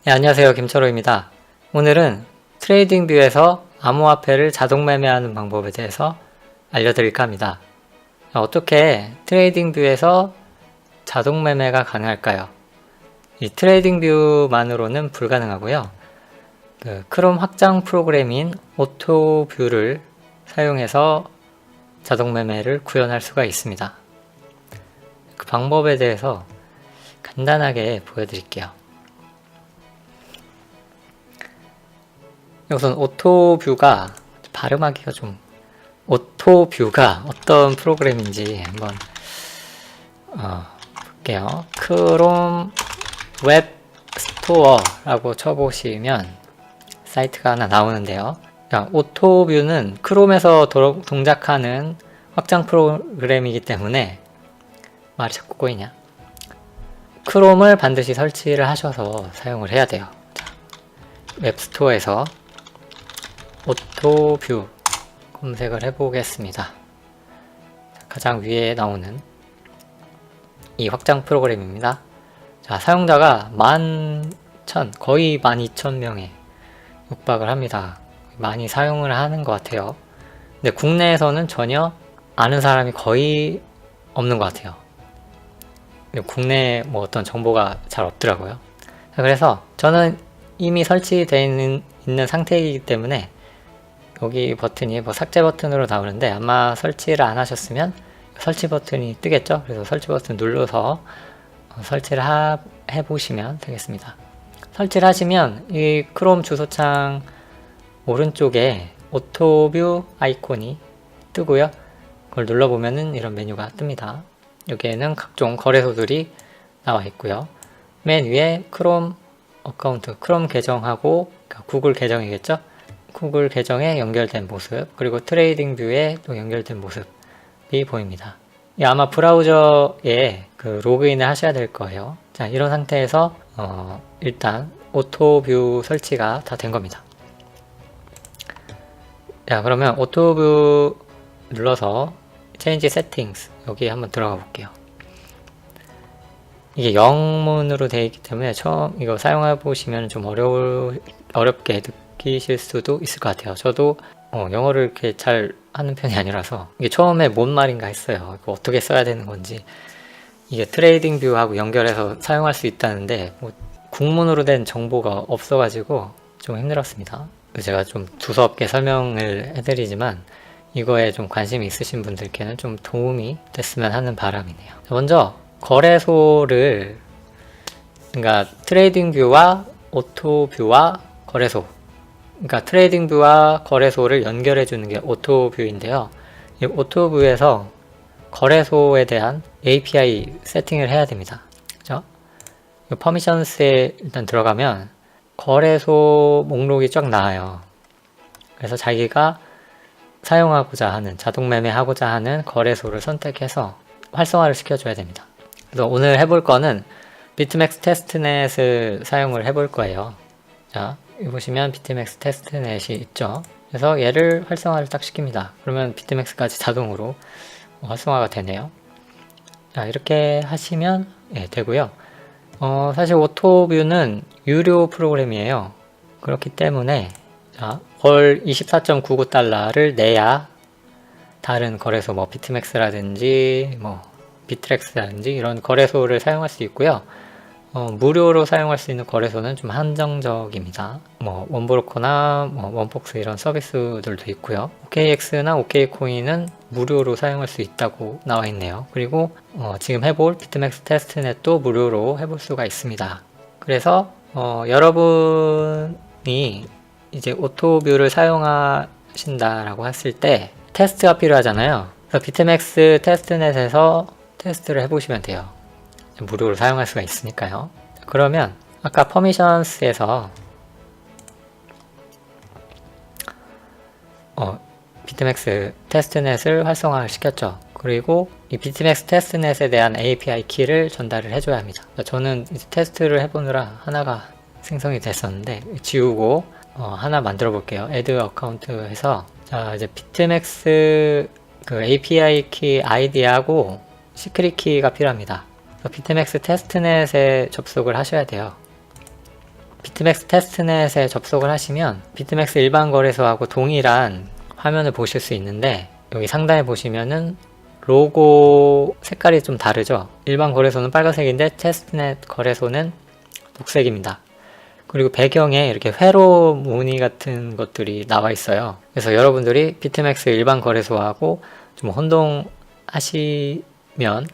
네, 안녕하세요. 김철호입니다. 오늘은 트레이딩뷰에서 암호화폐를 자동 매매하는 방법에 대해서 알려드릴까 합니다. 어떻게 트레이딩뷰에서 자동 매매가 가능할까요? 이 트레이딩뷰만으로는 불가능하고요. 크롬 확장 프로그램인 오토뷰를 사용해서 자동 매매를 구현할 수가 있습니다. 그 방법에 대해서 간단하게 보여드릴게요. 우선 오토뷰가 발음하기가 좀 오토뷰가 어떤 프로그램인지 한번 볼게요. 크롬 웹 스토어라고 쳐보시면 사이트가 하나 나오는데요. 오토뷰는 크롬에서 동작하는 확장 프로그램이기 때문에 말이 자꾸 꼬이냐? 크롬을 반드시 설치를 하셔서 사용을 해야 돼요. 웹스토어에서 오토뷰 검색을 해보겠습니다. 가장 위에 나오는 이 확장 프로그램입니다. 자, 사용자가 11,000, 거의 12,000명에 육박을 합니다. 많이 사용을 하는 것 같아요. 근데 국내에서는 전혀 아는 사람이 거의 없는 것 같아요. 국내에 뭐 어떤 정보가 잘 없더라고요. 그래서 저는 이미 설치되어 있는 상태이기 때문에 여기 버튼이 뭐 삭제 버튼으로 나오는데 아마 설치를 안 하셨으면 설치 버튼이 뜨겠죠. 그래서 설치 버튼 눌러서 설치를 해보시면 되겠습니다. 설치를 하시면 이 크롬 주소창 오른쪽에 오토뷰 아이콘이 뜨고요. 그걸 눌러보면은 이런 메뉴가 뜹니다. 여기에는 각종 거래소들이 나와 있고요. 맨 위에 크롬 어카운트, 크롬 계정하고 구글 계정이겠죠? 구글 계정에 연결된 모습, 그리고 트레이딩뷰에 또 연결된 모습이 보입니다. 아마 브라우저에 로그인을 하셔야 될 거예요. 자, 이런 상태에서 일단 오토뷰 설치가 다 된 겁니다. 자, 그러면 오토뷰 눌러서 Change Settings 여기 한번 들어가 볼게요. 이게 영문으로 되어 있기 때문에 처음 이거 사용해 보시면 좀 어렵게 느끼실 수도 있을 것 같아요. 저도 영어를 이렇게 잘 하는 편이 아니라서 이게 처음에 뭔 말인가 했어요. 이거 어떻게 써야 되는 건지. 이게 트레이딩뷰하고 연결해서 사용할 수 있다는데 뭐 국문으로 된 정보가 없어가지고 좀 힘들었습니다. 제가 좀 두서없게 설명을 해드리지만 이거에 좀 관심이 있으신 분들께는 좀 도움이 됐으면 하는 바람이네요. 먼저 거래소를, 그러니까 트레이딩뷰와 오토뷰와 거래소, 그러니까 트레이딩뷰와 거래소를 연결해 주는 게 오토뷰인데요. 이 오토뷰에서 거래소에 대한 API 세팅을 해야 됩니다. 그죠? 이 퍼미션스에 일단 들어가면 거래소 목록이 쫙 나와요. 그래서 자기가 사용하고자 하는, 자동 매매하고자 하는 거래소를 선택해서 활성화를 시켜줘야 됩니다. 그래서 오늘 해볼 거는 비트맥스 테스트넷을 사용을 해볼 거예요. 자, 여기 보시면 비트맥스 테스트넷이 있죠. 그래서 얘를 활성화를 딱 시킵니다. 그러면 비트맥스까지 자동으로 활성화가 되네요. 자, 이렇게 하시면 되고요. 사실 오토뷰는 유료 프로그램이에요. 그렇기 때문에 자, 월 24.99달러를 내야 다른 거래소, 뭐 비트맥스라든지 뭐 비트렉스라든지 이런 거래소를 사용할 수 있고요. 무료로 사용할 수 있는 거래소는 좀 한정적입니다. 뭐 원브로커나 뭐 원폭스 이런 서비스들도 있고요. OKX나 OK코인은 무료로 사용할 수 있다고 나와 있네요. 그리고 지금 해볼 비트맥스 테스트넷도 무료로 해볼 수가 있습니다. 그래서 여러분이 이제 오토뷰를 사용하신다라고 했을 때 테스트가 필요하잖아요. 그래서 비트맥스 테스트넷에서 테스트를 해보시면 돼요. 무료로 사용할 수가 있으니까요. 그러면 아까 퍼미션스에서 비트맥스 테스트넷을 활성화 시켰죠. 그리고 이 비트맥스 테스트넷에 대한 API 키를 전달을 해줘야 합니다. 저는 이제 테스트를 해보느라 하나가 생성이 됐었는데 지우고 하나 만들어 볼게요. add 어카운트 해서 자, 이제 비트맥스 API 키 아이디하고 시크릿 키가 필요합니다. 비트맥스 테스트넷에 접속을 하셔야 돼요. 비트맥스 테스트넷에 접속을 하시면 비트맥스 일반 거래소하고 동일한 화면을 보실 수 있는데, 여기 상단에 보시면은 로고 색깔이 좀 다르죠. 일반 거래소는 빨간색인데 테스트넷 거래소는 녹색입니다. 그리고 배경에 이렇게 회로 무늬 같은 것들이 나와 있어요. 그래서 여러분들이 비트맥스 일반 거래소하고 좀 혼동하시면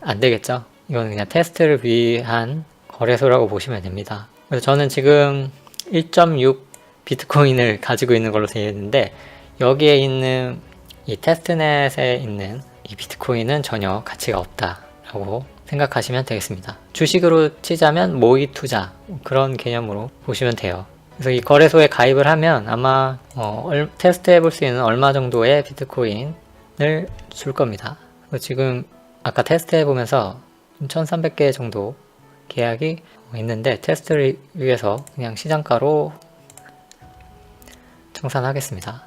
안 되겠죠. 이건 그냥 테스트를 위한 거래소라고 보시면 됩니다. 그래서 저는 지금 1.6 비트코인을 가지고 있는 걸로 되어 있는데, 여기에 있는 이 테스트넷에 있는 이 비트코인은 전혀 가치가 없다라고 생각하시면 되겠습니다. 주식으로 치자면 모의 투자, 그런 개념으로 보시면 돼요. 그래서 이 거래소에 가입을 하면 아마 테스트 해볼 수 있는 얼마 정도의 비트코인을 줄 겁니다. 지금 아까 테스트 해보면서 1300개 정도 계약이 있는데, 테스트를 위해서 그냥 시장가로 청산하겠습니다.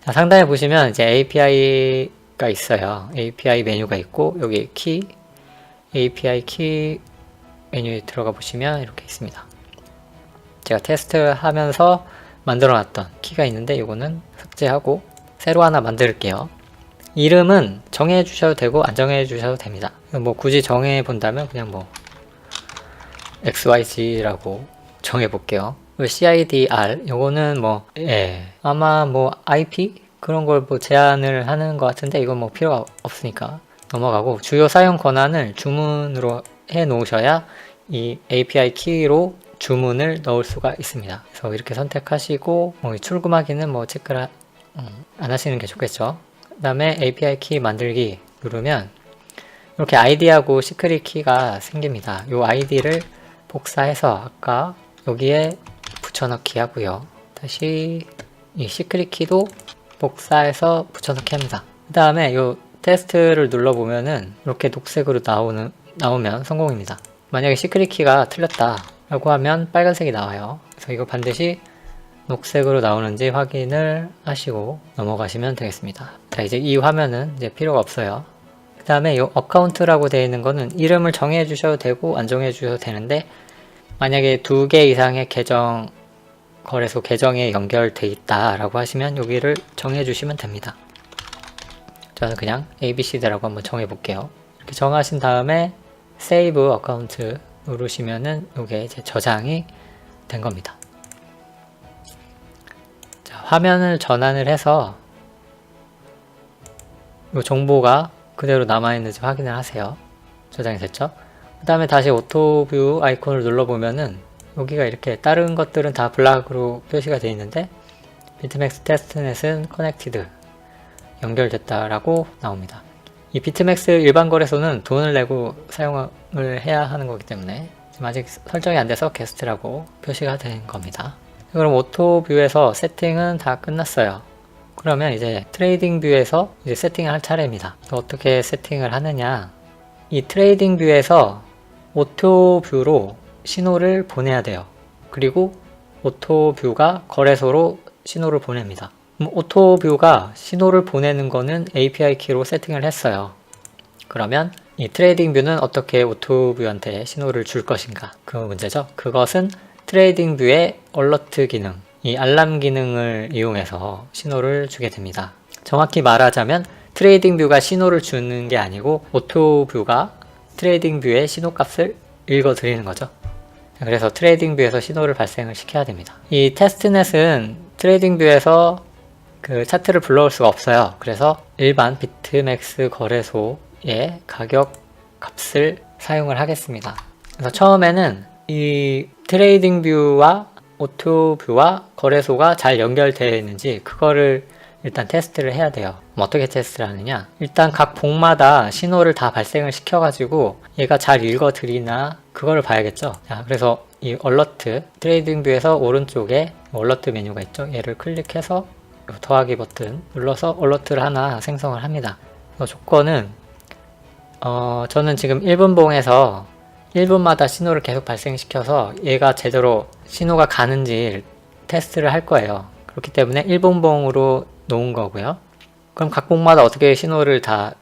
자, 상단에 보시면 이제 API가 있어요. API 메뉴가 있고, 여기 키, API 키 메뉴에 들어가 보시면 이렇게 있습니다. 제가 테스트 하면서 만들어 놨던 키가 있는데, 이거는 삭제하고 새로 하나 만들게요. 이름은 정해 주셔도 되고 안 정해 주셔도 됩니다. 뭐 굳이 정해 본다면 그냥 뭐 XYZ라고 정해 볼게요. CIDR, 요거는 뭐, 아마 뭐 IP? 그런 걸 뭐 제한을 하는 것 같은데, 이건 뭐 필요가 없으니까 넘어가고, 주요 사용 권한을 주문으로 해 놓으셔야 이 API 키로 주문을 넣을 수가 있습니다. 그래서 이렇게 선택하시고, 뭐 출금하기는 뭐 체크를 안 하시는 게 좋겠죠. 그 다음에 API 키 만들기 누르면, 이렇게 아이디하고 시크릿 키가 생깁니다. 이 아이디를 복사해서 아까 여기에 붙여넣기 하고요. 다시 이 시크릿 키도 복사해서 붙여넣기 합니다. 그 다음에 이 테스트를 눌러보면은 이렇게 녹색으로 나오면 성공입니다. 만약에 시크릿 키가 틀렸다 라고 하면 빨간색이 나와요. 그래서 이거 반드시 녹색으로 나오는지 확인을 하시고 넘어가시면 되겠습니다. 자, 이제 이 화면은 이제 필요가 없어요. 그 다음에 이 어카운트라고 되어 있는 거는 이름을 정해 주셔도 되고 안 정해 주셔도 되는데, 만약에 2개 이상의 거래소 계정에 연결돼 있다 라고 하시면 여기를 정해 주시면 됩니다. 저는 그냥 ABCD라고 한번 정해 볼게요. 이렇게 정하신 다음에 세이브 어카운트 누르시면은 이게 이제 저장이 된 겁니다. 자, 화면을 전환을 해서 이 정보가 그대로 남아있는지 확인을 하세요. 저장이 됐죠? 그 다음에 다시 오토뷰 아이콘을 눌러보면은 여기가 이렇게 다른 것들은 다 블락으로 표시가 되어 있는데, 비트맥스 테스트넷은 커넥티드, 연결됐다 라고 나옵니다. 이 비트맥스 일반 거래소는 돈을 내고 사용을 해야 하는 거기 때문에 지금 아직 설정이 안 돼서 게스트라고 표시가 된 겁니다. 그럼 오토뷰에서 세팅은 다 끝났어요. 그러면 이제 트레이딩 뷰에서 이제 세팅을 할 차례입니다. 어떻게 세팅을 하느냐, 이 트레이딩 뷰에서 오토뷰로 신호를 보내야 돼요. 그리고 오토뷰가 거래소로 신호를 보냅니다. 오토뷰가 신호를 보내는 거는 API 키로 세팅을 했어요. 그러면 이 트레이딩 뷰는 어떻게 오토뷰한테 신호를 줄 것인가, 그 문제죠. 그것은 트레이딩 뷰의 얼러트 기능, 이 알람 기능을 이용해서 신호를 주게 됩니다. 정확히 말하자면 트레이딩 뷰가 신호를 주는 게 아니고 오토뷰가 트레이딩 뷰의 신호 값을 읽어 드리는 거죠. 그래서 트레이딩 뷰에서 신호를 발생을 시켜야 됩니다. 이 테스트넷은 트레이딩 뷰에서 그 차트를 불러올 수가 없어요. 그래서 일반 비트맥스 거래소의 가격 값을 사용을 하겠습니다. 그래서 처음에는 이 트레이딩 뷰와 오토뷰와 거래소가 잘 연결되어 있는지 그거를 일단 테스트를 해야 돼요. 어떻게 테스트를 하느냐, 일단 각 봉마다 신호를 다 발생을 시켜가지고 얘가 잘 읽어드리나 그거를 봐야겠죠. 자, 그래서 이 얼러트, 트레이딩 뷰에서 오른쪽에 얼러트 메뉴가 있죠. 얘를 클릭해서 더하기 버튼 눌러서 얼러트를 하나 생성을 합니다. 조건은 저는 지금 1분 봉에서 1분마다 신호를 계속 발생시켜서 얘가 제대로 신호가 가는지 테스트를 할 거예요. 그렇기 때문에 1분 봉으로 놓은 거고요. 그럼 각 봉마다 어떻게 신호를 다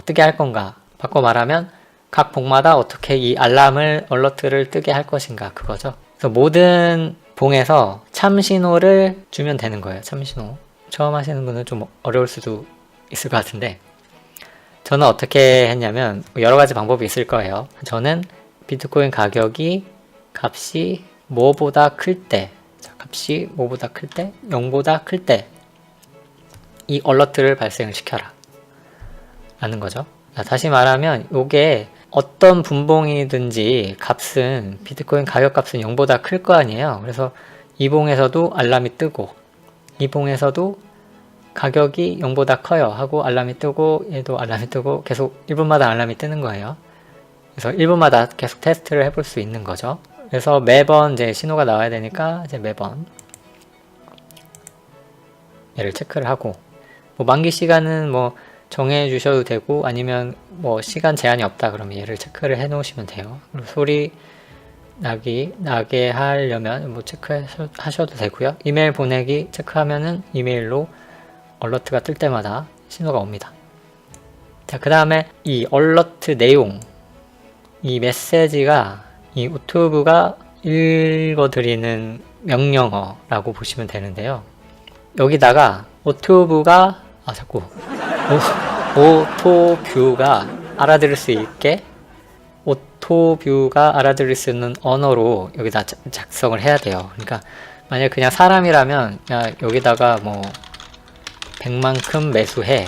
뜨게 할 건가, 바꿔 말하면 각 봉마다 어떻게 이 알람을, 얼러트를 뜨게 할 것인가, 그거죠. 그래서 모든 봉에서 참 신호를 주면 되는 거예요. 참 신호. 처음 하시는 분은 좀 어려울 수도 있을 것 같은데, 저는 어떻게 했냐면 여러 가지 방법이 있을 거예요. 저는 비트코인 가격이 값이 뭐보다 클 때, 값이 뭐보다 클 때, 0보다 클 때 이 얼러트를 발생을 시켜라 라는 거죠. 다시 말하면 이게 어떤 분봉이든지 값은 비트코인 가격 값은 0보다 클 거 아니에요. 그래서 이 봉에서도 알람이 뜨고 이 봉에서도 가격이 0보다 커요 하고 알람이 뜨고 얘도 알람이 뜨고 계속 1분마다 알람이 뜨는 거예요. 그래서 1분마다 계속 테스트를 해볼 수 있는 거죠. 그래서 매번 이제 신호가 나와야 되니까 이제 매번 얘를 체크를 하고, 뭐 만기 시간은 뭐 정해 주셔도 되고 아니면 뭐 시간 제한이 없다 그러면 얘를 체크를 해 놓으시면 돼요. 그리고 소리 나게 하려면 뭐 체크하셔도 되고요. 이메일 보내기 체크하면은 이메일로 얼러트가 뜰 때마다 신호가 옵니다. 자, 그 다음에 이 얼러트 내용, 이 메시지가 이 오토브가 읽어드리는 명령어라고 보시면 되는데요. 여기다가 오토브가 오토뷰가 알아들을 수 있게 오토뷰가 알아들을 수 있는 언어로 여기다 작성을 해야 돼요. 그러니까 만약 그냥 사람이라면 야, 여기다가 뭐 100만큼 매수해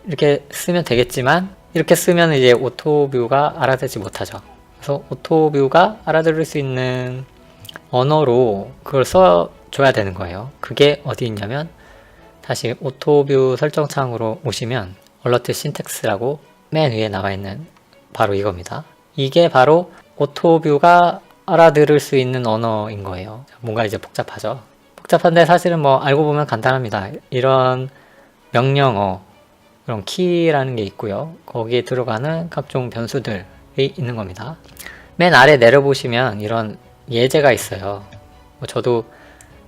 이렇게 쓰면 되겠지만, 이렇게 쓰면 이제 오토뷰가 알아듣지 못하죠. 그래서 오토뷰가 알아들을 수 있는 언어로 그걸 써줘야 되는 거예요. 그게 어디 있냐면 다시 오토뷰 설정창으로 오시면 얼러트 신텍스라고 맨 위에 나와 있는 바로 이겁니다. 이게 바로 오토뷰가 알아들을 수 있는 언어인 거예요. 뭔가 이제 복잡하죠. 복잡한데 사실은 뭐 알고 보면 간단합니다. 이런 명령어, 그런 키라는 게 있고요. 거기에 들어가는 각종 변수들이 있는 겁니다. 맨 아래 내려보시면 이런 예제가 있어요. 저도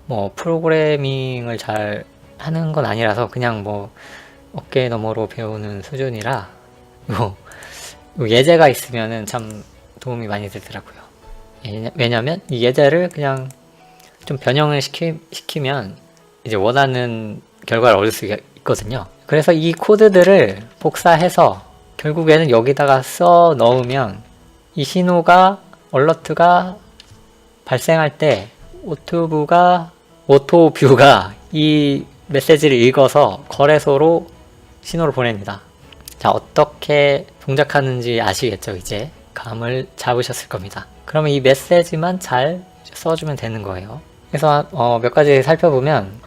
뭐 프로그래밍을 잘 하는 건 아니라서 그냥 뭐 어깨 너머로 배우는 수준이라 요 예제가 있으면은 참 도움이 많이 되더라고요. 왜냐면 이 예제를 그냥 좀 변형을 시키면 이제 원하는 결과를 얻을 수가 있거든요. 그래서 이 코드들을 복사해서 결국에는 여기다가 써 넣으면 이 신호가 얼러트가 발생할 때 오토뷰가 이 메시지를 읽어서 거래소로 신호를 보냅니다. 자, 어떻게 동작하는지 아시겠죠? 이제 감을 잡으셨을 겁니다. 그러면 이 메시지만 잘 써주면 되는 거예요. 그래서 몇 가지 살펴보면,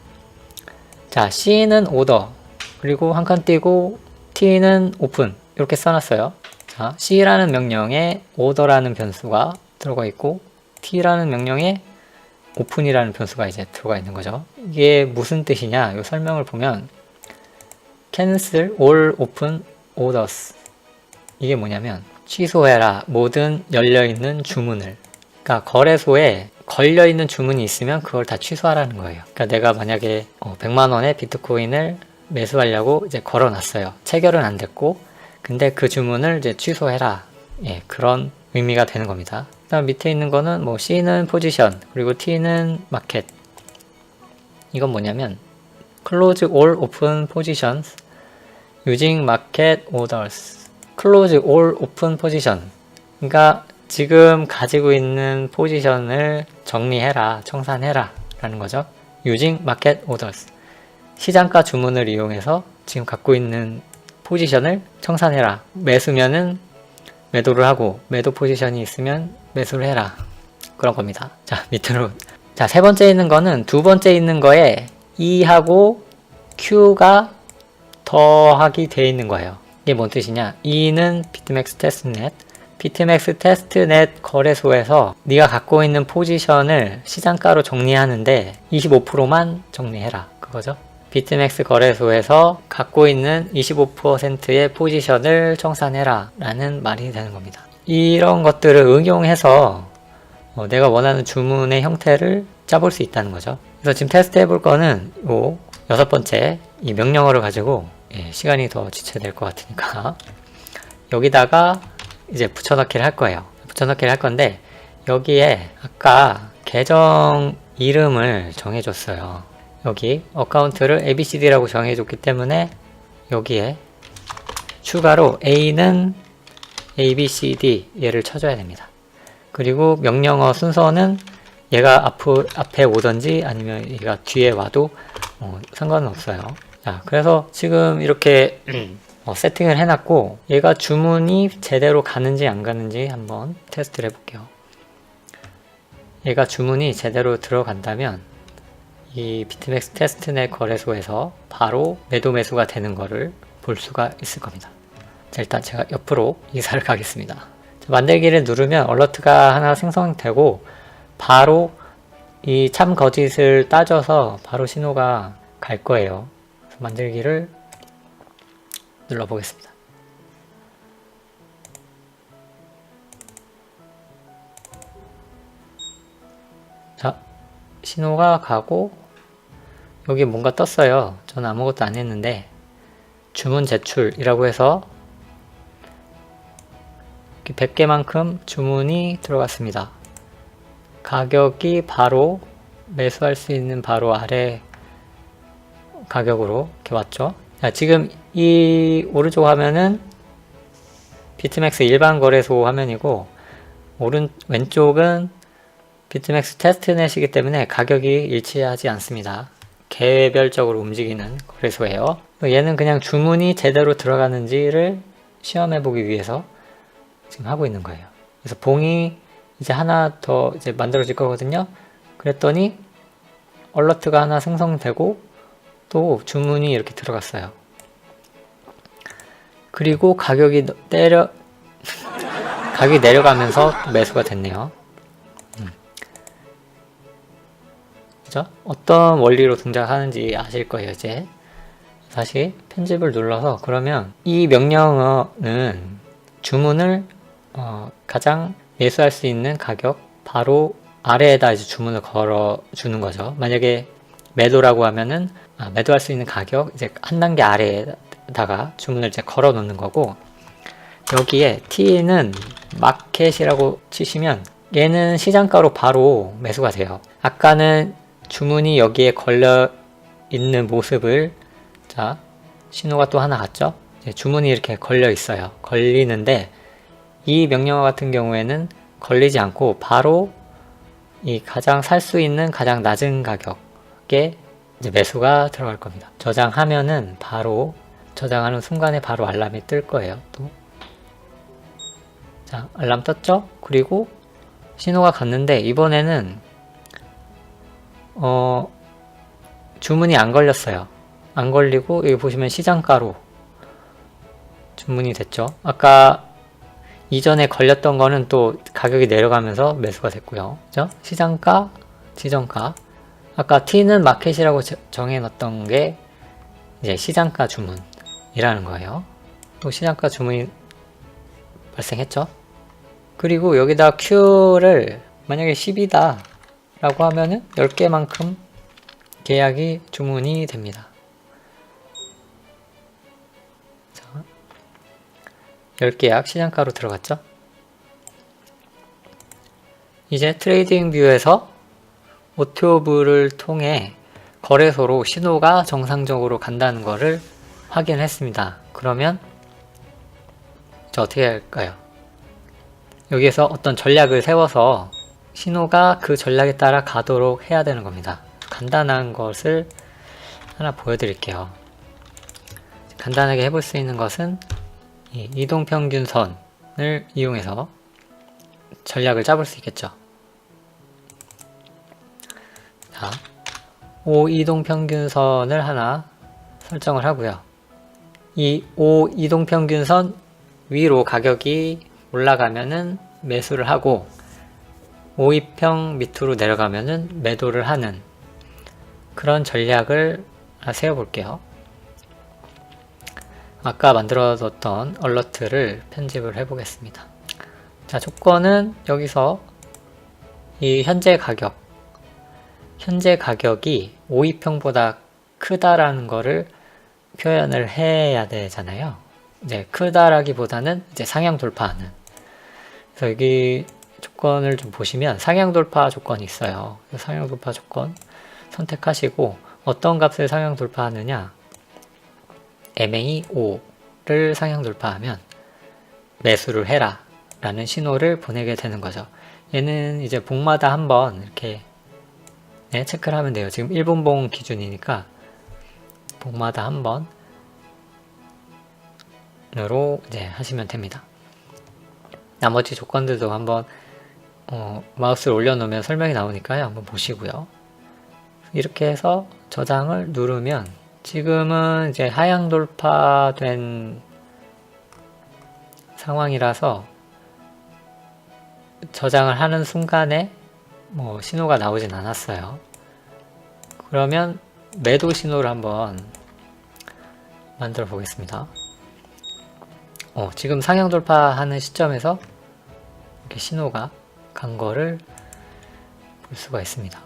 자, C는 오더, 그리고 한 칸 띄고 T는 오픈 이렇게 써놨어요. 자, C라는 명령에 오더라는 변수가 들어가 있고 T라는 명령에 오픈이라는 변수가 이제 들어가 있는 거죠. 이게 무슨 뜻이냐? 이 설명을 보면 cancel all open orders, 이게 뭐냐면 취소해라 모든 열려있는 주문을. 그러니까 거래소에 걸려있는 주문이 있으면 그걸 다 취소하라는 거예요. 그러니까 내가 만약에 100만원의 비트코인을 매수하려고 이제 걸어놨어요. 체결은 안 됐고, 근데 그 주문을 이제 취소해라. 예, 그런 의미가 되는 겁니다. 그다음 밑에 있는 거는 뭐 C는 포지션, 그리고 T는 마켓. 이건 뭐냐면 close all open positions using market orders. close all open position. 그러니까 지금 가지고 있는 포지션을 정리해라, 청산해라 라는 거죠. using market orders. 시장가 주문을 이용해서 지금 갖고 있는 포지션을 청산해라. 매수면은 매도를 하고, 매도 포지션이 있으면 매수를 해라. 그런 겁니다. 자, 밑으로. 자, 세 번째 있는 거는 두 번째 있는 거에 E하고 Q가 더하기 되어 있는 거예요. 이게 뭔 뜻이냐? E는 비트맥스 테스트넷. 비트맥스 테스트넷 거래소에서 네가 갖고 있는 포지션을 시장가로 정리하는데 25%만 정리해라. 그거죠. 비트맥스 거래소에서 갖고 있는 25%의 포지션을 청산해라 라는 말이 되는 겁니다. 이런 것들을 응용해서 내가 원하는 주문의 형태를 짜볼 수 있다는 거죠. 그래서 지금 테스트 해볼 거는 요 6번째 이 명령어를 가지고, 시간이 더 지체될 것 같으니까 여기다가 이제 붙여넣기를 할 거예요. 붙여넣기를 할 건데, 여기에 아까 계정 이름을 정해줬어요. 여기 어카운트를 ABCD라고 정해줬기 때문에 여기에 추가로 A는 ABCD 얘를 쳐줘야 됩니다. 그리고 명령어 순서는 얘가 앞에 오던지 아니면 얘가 뒤에 와도 상관은 없어요. 자, 그래서 지금 이렇게 세팅을 해놨고 얘가 주문이 제대로 가는지 안 가는지 한번 테스트를 해볼게요. 얘가 주문이 제대로 들어간다면 이 비트맥스 테스트넷 거래소에서 바로 매도 매수가 되는 거를 볼 수가 있을 겁니다. 자, 일단 제가 옆으로 이사를 가겠습니다. 자, 만들기를 누르면 얼러트가 하나 생성되고 바로 이 참 거짓을 따져서 바로 신호가 갈 거예요. 그래서 만들기를 눌러보겠습니다. 자, 신호가 가고 여기 뭔가 떴어요. 저는 아무것도 안 했는데 주문 제출이라고 해서 100개만큼 주문이 들어갔습니다. 가격이 바로 매수할 수 있는 바로 아래 가격으로 이렇게 왔죠. 자, 지금 이 오른쪽 화면은 비트맥스 일반 거래소 화면이고 왼쪽은 비트맥스 테스트넷이기 때문에 가격이 일치하지 않습니다. 개별적으로 움직이는 거래소예요. 얘는 그냥 주문이 제대로 들어가는지를 시험해보기 위해서 지금 하고 있는 거예요. 그래서 봉이 이제 하나 더 이제 만들어질 거거든요. 그랬더니 얼러트가 하나 생성되고 또 주문이 이렇게 들어갔어요. 그리고 가격이 내려가면서 매수가 됐네요. 그죠? 어떤 원리로 동작하는지 아실 거예요. 이제 다시 편집을 눌러서 그러면 이 명령어는 주문을 가장 매수할 수 있는 가격 바로 아래에다 이제 주문을 걸어 주는 거죠. 만약에 매도라고 하면은 매도할 수 있는 가격 이제 한 단계 아래에다가 주문을 이제 걸어 놓는 거고, 여기에 T는 마켓이라고 치시면 얘는 시장가로 바로 매수가 돼요. 아까는 주문이 여기에 걸려 있는 모습을, 자, 신호가 또 하나 갔죠? 주문이 이렇게 걸려 있어요. 걸리는데 이 명령어 같은 경우에는 걸리지 않고 바로 이 가장 살 수 있는 가장 낮은 가격에 이제 매수가 들어갈 겁니다. 저장하면은 바로 저장하는 순간에 바로 알람이 뜰 거예요. 또 자, 알람 떴죠? 그리고 신호가 갔는데 이번에는 주문이 안 걸렸어요. 안 걸리고 여기 보시면 시장가로 주문이 됐죠. 아까 이전에 걸렸던 거는 또 가격이 내려가면서 매수가 됐고요. 그죠? 시장가, 지정가. 아까 T는 마켓이라고 정해 놓았던 게 이제 시장가 주문이라는 거예요. 또 시장가 주문이 발생했죠. 그리고 여기다 Q를 만약에 10이다 라고 하면은 10개만큼 계약이 주문이 됩니다. 자, 10계약 시장가로 들어갔죠. 이제 트레이딩 뷰에서 오토뷰를 통해 거래소로 신호가 정상적으로 간다는 것을 확인했습니다. 그러면 저 어떻게 할까요? 여기에서 어떤 전략을 세워서 신호가 그 전략에 따라 가도록 해야 되는 겁니다. 간단한 것을 하나 보여드릴게요. 간단하게 해볼 수 있는 것은 이 이동평균선을 이용해서 전략을 짜볼 수 있겠죠. 자, O 이동평균선을 하나 설정을 하고요. 이 O 이동평균선 위로 가격이 올라가면은 매수를 하고 5위평 밑으로 내려가면은 매도를 하는 그런 전략을 세워볼게요. 아까 만들어뒀던 얼러트를 편집을 해보겠습니다. 자, 조건은 여기서 이 현재 가격이 5위평보다 크다라는 거를 표현을 해야 되잖아요. 이제 크다라기보다는 이제 상향 돌파하는. 그래서 여기 조건을 좀 보시면 상향 돌파 조건이 있어요. 상향 돌파 조건 선택하시고 어떤 값을 상향 돌파하느냐, MA5를 상향 돌파하면 매수를 해라 라는 신호를 보내게 되는 거죠. 얘는 이제 봉마다 한번 이렇게 체크를 하면 돼요. 지금 1분봉 기준이니까 봉마다 한 번으로 이제 하시면 됩니다. 나머지 조건들도 한번 마우스를 올려놓으면 설명이 나오니까요. 한번 보시고요. 이렇게 해서 저장을 누르면 지금은 이제 하향 돌파된 상황이라서 저장을 하는 순간에 뭐 신호가 나오진 않았어요. 그러면 매도 신호를 한번 만들어 보겠습니다. 지금 상향 돌파하는 시점에서 이렇게 신호가 간 거를 볼 수가 있습니다.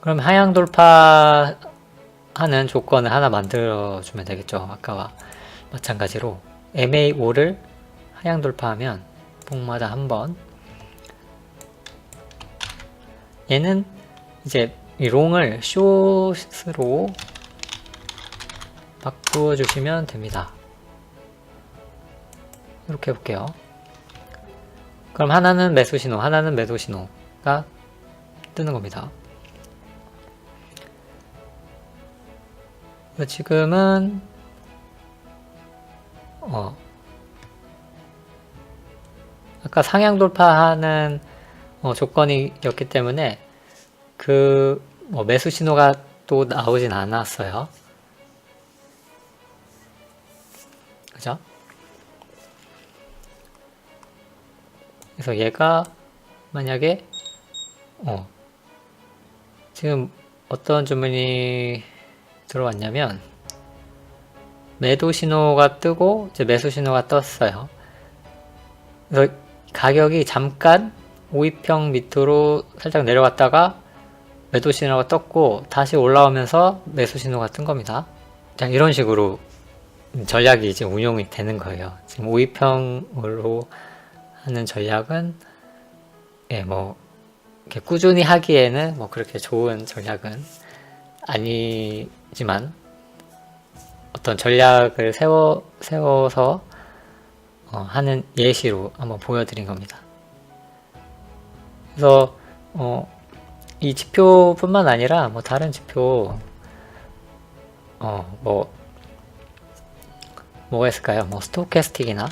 그럼 하향 돌파하는 조건을 하나 만들어 주면 되겠죠. 아까와 마찬가지로 MA5를 하향 돌파하면 봉마다 한 번, 얘는 이제 이 롱을 숏으로 바꾸어 주시면 됩니다. 이렇게 해볼게요. 그럼 하나는 매수 신호, 하나는 매도 신호가 뜨는 겁니다. 지금은 아까 상향 돌파하는 조건이었기 때문에 그 매수 신호가 또 나오진 않았어요. 그죠? 그래서 얘가 만약에 지금 어떤 주문이 들어왔냐면 매도 신호가 뜨고 이제 매수 신호가 떴어요. 그래서 가격이 잠깐 520평 밑으로 살짝 내려갔다가 매도 신호가 떴고 다시 올라오면서 매수 신호가 뜬 겁니다. 자, 이런 식으로 전략이 이제 운용이 되는 거예요. 지금 520평으로 하는 전략은 이렇게 꾸준히 하기에는 그렇게 좋은 전략은 아니지만 어떤 전략을 세워서 하는 예시로 한번 보여드린 겁니다. 그래서 이 지표뿐만 아니라 다른 지표 뭐가 있을까요? 스토캐스틱이나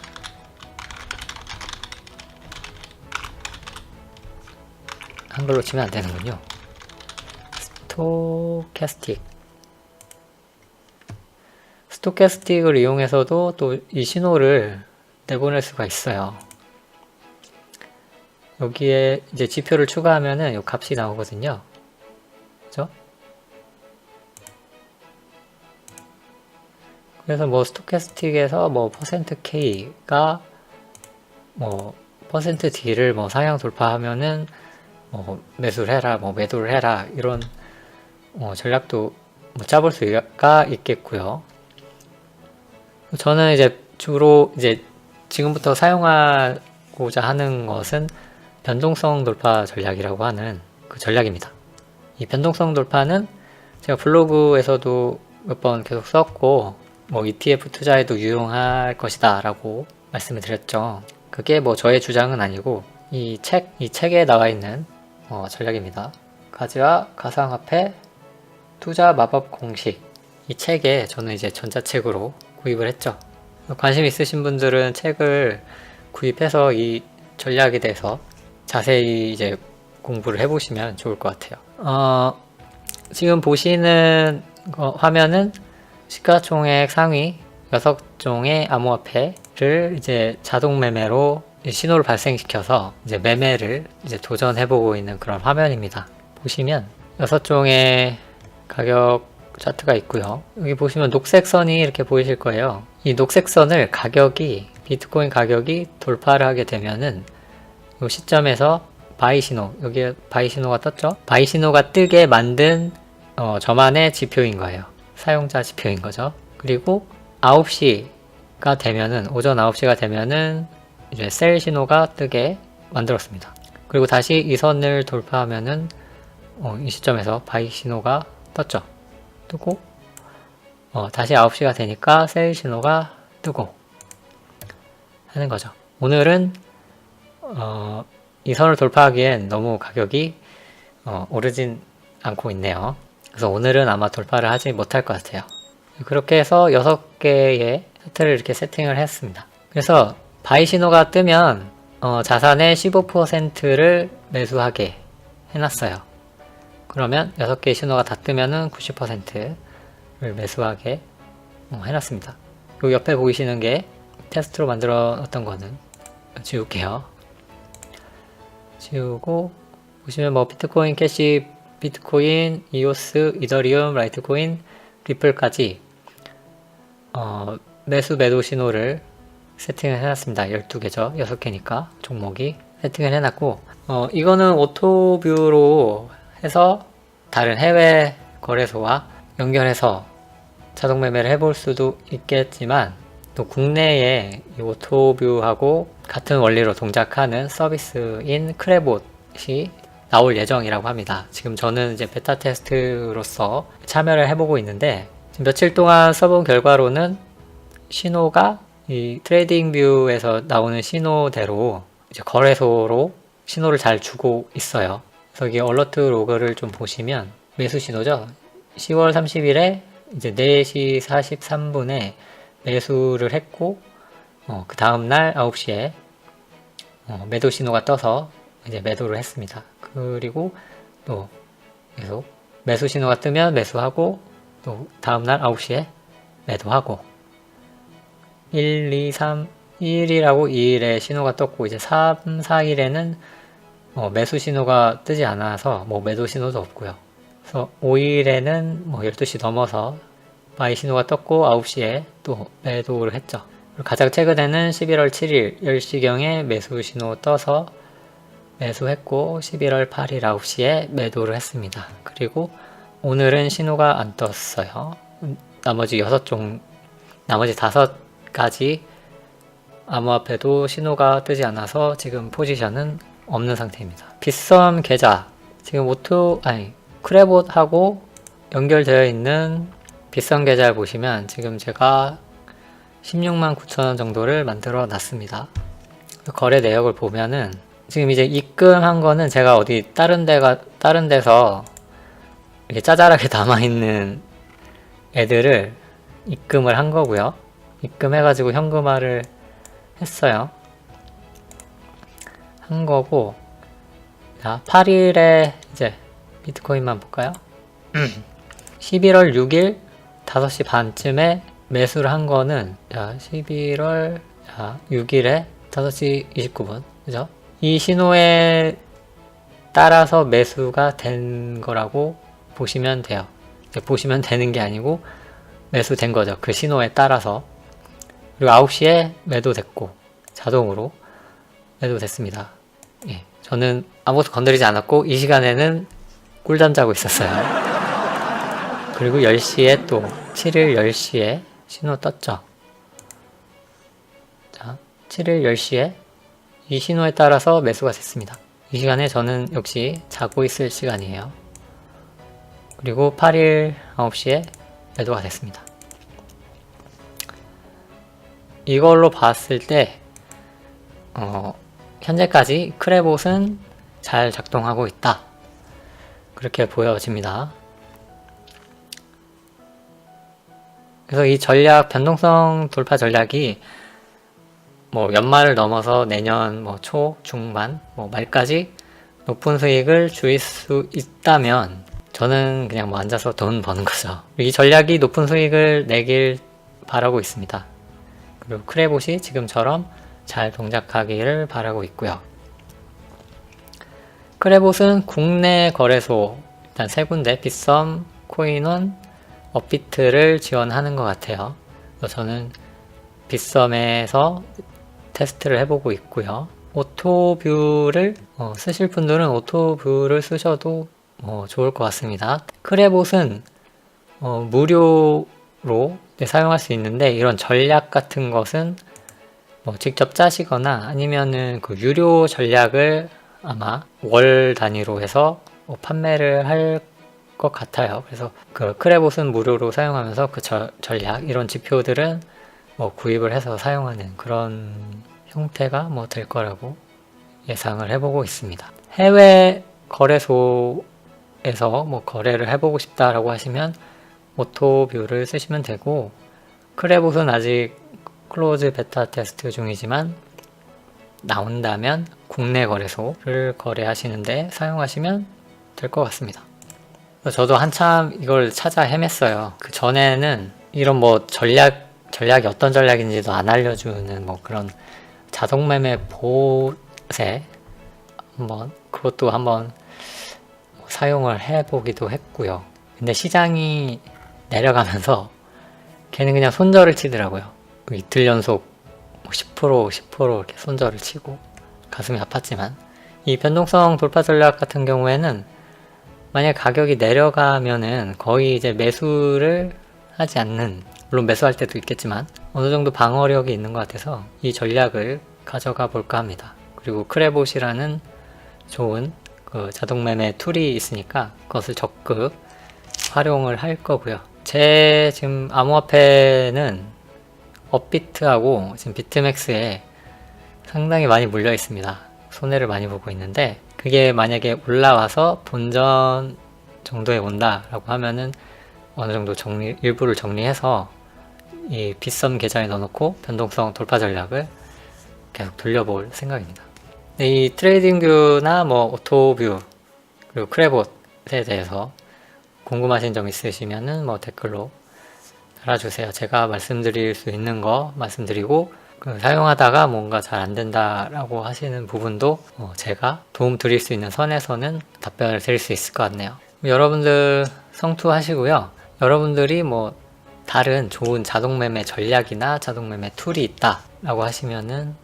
한글로 치면 안 되는군요. 스토캐스틱을 이용해서도 또 이 신호를 내보낼 수가 있어요. 여기에 이제 지표를 추가하면은 이 값이 나오거든요. 그죠? 그래서 스토캐스틱에서 %K가 %D를 상향 돌파하면은 매수를 해라, 매도를 해라, 이런 전략도 짜볼 수가 있겠고요. 저는 이제 주로 지금부터 사용하고자 하는 것은 변동성 돌파 전략이라고 하는 그 전략입니다. 이 변동성 돌파는 제가 블로그에서도 몇 번 계속 썼고 ETF 투자에도 유용할 것이다 라고 말씀을 드렸죠. 그게 저의 주장은 아니고 이 책에 나와 있는 전략입니다. 가지와 가상화폐 투자 마법 공식, 이 책에 저는 이제 전자책으로 구입을 했죠. 관심 있으신 분들은 책을 구입해서 이 전략에 대해서 자세히 이제 공부를 해보시면 좋을 것 같아요. 지금 보시는 화면은 시가총액 상위 6종의 암호화폐를 이제 자동 매매로 신호를 발생시켜서 이제 매매를 이제 도전해보고 있는 그런 화면입니다. 보시면 6종의 가격 차트가 있고요. 여기 보시면 녹색 선이 이렇게 보이실 거예요. 이 녹색 선을 비트코인 가격이 돌파를 하게 되면은 이 시점에서 바이 신호, 여기에 바이 신호가 떴죠? 바이 신호가 뜨게 만든 저만의 지표인 거예요. 사용자 지표인 거죠. 그리고 9시가 되면은, 오전 9시가 되면은 이제 셀 신호가 뜨게 만들었습니다. 그리고 다시 이 선을 돌파하면은 이 시점에서 바이 신호가 떴죠. 뜨고 다시 9시가 되니까 셀 신호가 뜨고 하는 거죠. 오늘은 이 선을 돌파하기엔 너무 가격이 오르진 않고 있네요. 그래서 오늘은 아마 돌파를 하지 못할 것 같아요. 그렇게 해서 6개의 차트를 이렇게 세팅을 했습니다. 그래서 바이 신호가 뜨면 자산의 15%를 매수하게 해놨어요. 그러면 6개의 신호가 다 뜨면은 90%를 매수하게 해놨습니다. 요 옆에 보이시는 게 테스트로 만들었던 거는 지울게요. 지우고 보시면 뭐 비트코인 캐시, 비트코인, 이오스, 이더리움, 라이트코인, 리플까지 매수 매도 신호를 세팅을 해놨습니다. 12개죠. 6개니까 종목이 세팅을 해놨고 이거는 오토뷰로 해서 다른 해외 거래소와 연결해서 자동 매매를 해볼 수도 있겠지만 또 국내에 이 오토뷰하고 같은 원리로 동작하는 서비스인 크레봇이 나올 예정이라고 합니다. 지금 저는 이제 베타 테스트로서 참여를 해보고 있는데 지금 며칠 동안 써본 결과로는 신호가 이 트레이딩 뷰에서 나오는 신호대로 이제 거래소로 신호를 잘 주고 있어요. 그래서 여기 얼러트 로그를 좀 보시면 매수 신호죠. 10월 30일에 이제 4시 43분에 매수를 했고 그 다음날 9시에 매도 신호가 떠서 이제 매도를 했습니다. 그리고 또 계속 매수 신호가 뜨면 매수하고 또 다음날 9시에 매도하고 1, 2, 3, 1일하고 2일에 신호가 떴고 이제 3, 4일에는 매수 신호가 뜨지 않아서 뭐 매도 신호도 없고요. 그래서 5일에는 뭐 12시 넘어서 바이 신호가 떴고 9시에 또 매도를 했죠. 그리고 가장 최근에는 11월 7일 10시경에 매수 신호 떠서 매수했고 11월 8일 9시에 매도를 했습니다. 그리고 오늘은 신호가 안 떴어요. 나머지 5가지 암호화폐도 신호가 뜨지 않아서 지금 포지션은 없는 상태입니다. 빗썸 계좌 지금 크레봇하고 연결되어 있는 빗썸 계좌를 보시면 지금 제가 16만 9천원 정도를 만들어 놨습니다. 거래 내역을 보면은 지금 이제 입금한 거는 제가 어디 다른 데서 이렇게 짜잘하게 남아있는 애들을 입금을 한 거고요. 입금해가지고 현금화를 했어요. 한 거고, 자, 8일에 이제 비트코인만 볼까요? 11월 6일 5시 반쯤에 매수를 한 거는, 자, 11월 6일에 5시 29분, 그죠? 이 신호에 따라서 매수가 된 거라고 보시면 돼요. 보시면 되는 게 아니고 매수된 거죠. 그 신호에 따라서. 그리고 9시에 매도됐고 자동으로 매도됐습니다. 예, 저는 아무것도 건드리지 않았고 이 시간에는 꿀잠 자고 있었어요. 그리고 10시에 또 7일 10시에 신호 떴죠. 자, 7일 10시에 이 신호에 따라서 매수가 됐습니다. 이 시간에 저는 역시 자고 있을 시간이에요. 그리고 8일 9시에 매도가 됐습니다. 이걸로 봤을 때 현재까지 크레봇은 잘 작동하고 있다. 그렇게 보여집니다. 그래서 이 전략, 변동성 돌파 전략이 뭐 연말을 넘어서 내년 뭐 초, 중반, 뭐 말까지 높은 수익을 줄 수 있다면 저는 그냥 뭐 앉아서 돈 버는 거죠. 이 전략이 높은 수익을 내길 바라고 있습니다. 그리고 크레봇이 지금처럼 잘 동작하기를 바라고 있고요. 크레봇은 국내 거래소 일단 3군데 빗썸, 코인원, 업비트를 지원하는 것 같아요. 그래서 저는 빗썸에서 테스트를 해보고 있고요. 오토뷰를 쓰실 분들은 오토뷰를 쓰셔도 좋을 것 같습니다. 크레봇은 무료로 사용할 수 있는데 이런 전략 같은 것은 뭐 직접 짜시거나 아니면은 그 유료 전략을 아마 월 단위로 해서 뭐 판매를 할 것 같아요. 그래서 그 크레봇은 무료로 사용하면서 그 전략 이런 지표들은 뭐 구입을 해서 사용하는 그런 형태가 뭐 될 거라고 예상을 해보고 있습니다. 해외 거래소에서 뭐 거래를 해보고 싶다라고 하시면 오토뷰를 쓰시면 되고, 크레봇은 아직 클로즈 베타 테스트 중이지만 나온다면 국내 거래소를 거래하시는데 사용하시면 될 것 같습니다. 저도 한참 이걸 찾아 헤맸어요. 그 전에는 이런 뭐 전략이 어떤 전략인지도 안 알려주는 뭐 그런 자동매매 봇에 그것도 한번 사용을 해보기도 했고요. 근데 시장이 내려가면서 걔는 그냥 손절을 치더라고요. 이틀 연속 10% 이렇게 손절을 치고 가슴이 아팠지만, 이 변동성 돌파 전략 같은 경우에는 만약 가격이 내려가면은 거의 이제 매수를 하지 않는, 물론 매수할 때도 있겠지만 어느 정도 방어력이 있는 것 같아서 이 전략을 가져가 볼까 합니다. 그리고 크레봇이라는 좋은 그 자동매매 툴이 있으니까 그것을 적극 활용을 할 거고요. 제 지금 암호화폐는 업비트하고 지금 비트맥스에 상당히 많이 물려 있습니다. 손해를 많이 보고 있는데, 그게 만약에 올라와서 본전 정도에 온다라고 하면은 어느 정도 일부를 정리해서 이 빗썸 계좌에 넣어놓고 변동성 돌파 전략을 계속 돌려볼 생각입니다. 이 트레이딩뷰나 뭐 오토뷰 그리고 크레봇에 대해서 궁금하신 점 있으시면은 뭐 댓글로 달아주세요. 제가 말씀드릴 수 있는 거 말씀드리고, 사용하다가 뭔가 잘 안된다라고 하시는 부분도 제가 도움 드릴 수 있는 선에서는 답변을 드릴 수 있을 것 같네요. 여러분들 성투하시고요. 여러분들이 뭐 다른 좋은 자동매매 전략이나 자동매매 툴이 있다 라고 하시면은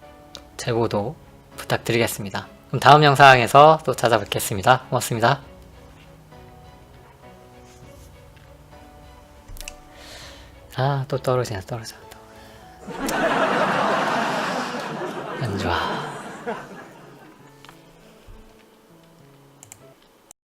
제보도 부탁드리겠습니다. 그럼 다음 영상에서 또 찾아뵙겠습니다. 고맙습니다. 또 떨어져. 안 좋아.